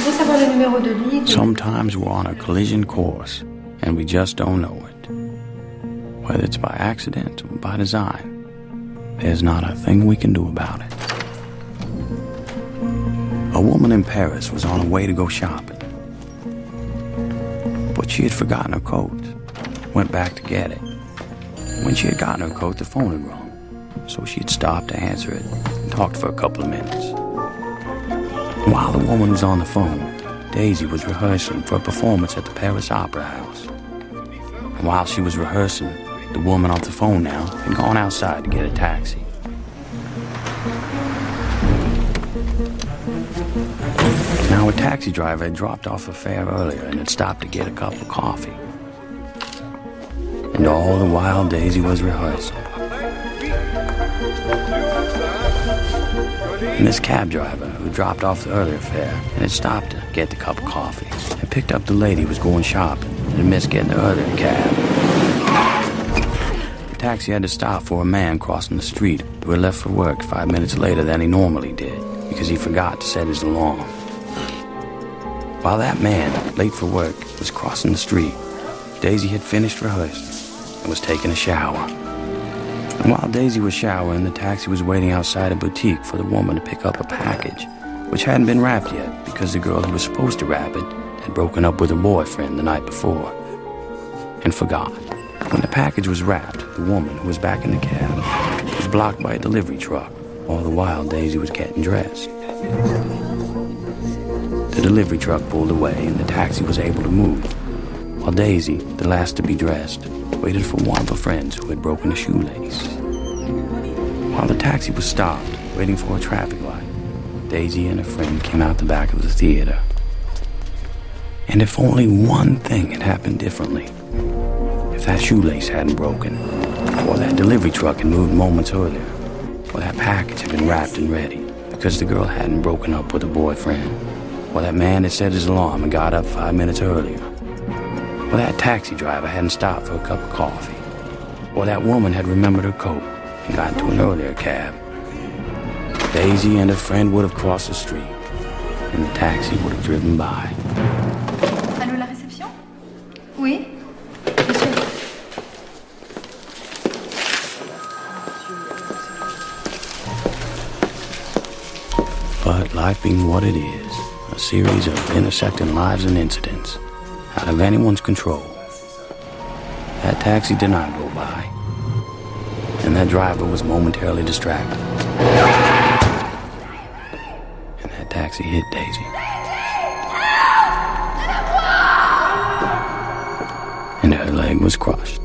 veux savoir le numéro de ligne. Sometimes we're on a collision course, and we just don't know it. Whether it's by accident or by design, there's not a thing we can do about it. A woman in Paris was on her way to go shopping, but she had forgotten her coat. Went back to get it. When she had gotten her coat, the phone had rung, so she had stopped to answer it and talked for a couple of minutes. While the woman was on the phone, Daisy was rehearsing for a performance at the Paris Opera House. And while she was rehearsing, the woman on the phone now had gone outside to get a taxi. Now a taxi driver had dropped off a fare earlier and had stopped to get a cup of coffee. And all the while Daisy was rehearsing. And this cab driver, who dropped off the earlier fare and had stopped to get the cup of coffee, had picked up the lady who was going shopping and had missed getting the earlier cab. The taxi had to stop for a man crossing the street who had left for work 5 minutes later than he normally did because he forgot to set his alarm. While that man, late for work, was crossing the street, Daisy had finished rehearsing and was taking a shower. And while Daisy was showering, the taxi was waiting outside a boutique for the woman to pick up a package, which hadn't been wrapped yet because the girl who was supposed to wrap it had broken up with her boyfriend the night before and forgot. When the package was wrapped, the woman, who was back in the cab, was blocked by a delivery truck. All the while, Daisy was getting dressed. The delivery truck pulled away and the taxi was able to move, while Daisy, the last to be dressed, waited for one of her friends who had broken a shoelace. While the taxi was stopped, waiting for a traffic light, Daisy and her friend came out the back of the theater. And if only one thing had happened differently, if that shoelace hadn't broken, or that delivery truck had moved moments earlier, or that package had been wrapped and ready because the girl hadn't broken up with her boyfriend, or that man had set his alarm and got up 5 minutes earlier, or that taxi driver hadn't stopped for a cup of coffee, or that woman had remembered her coat and got into an earlier cab, Daisy and her friend would have crossed the street, and the taxi would have driven by. Allô, la réception? Oui? Monsieur. But life being what it is, a series of intersecting lives and incidents, out of anyone's control, that taxi did not go by, and that driver was momentarily distracted, and that taxi hit Daisy. And her leg was crushed.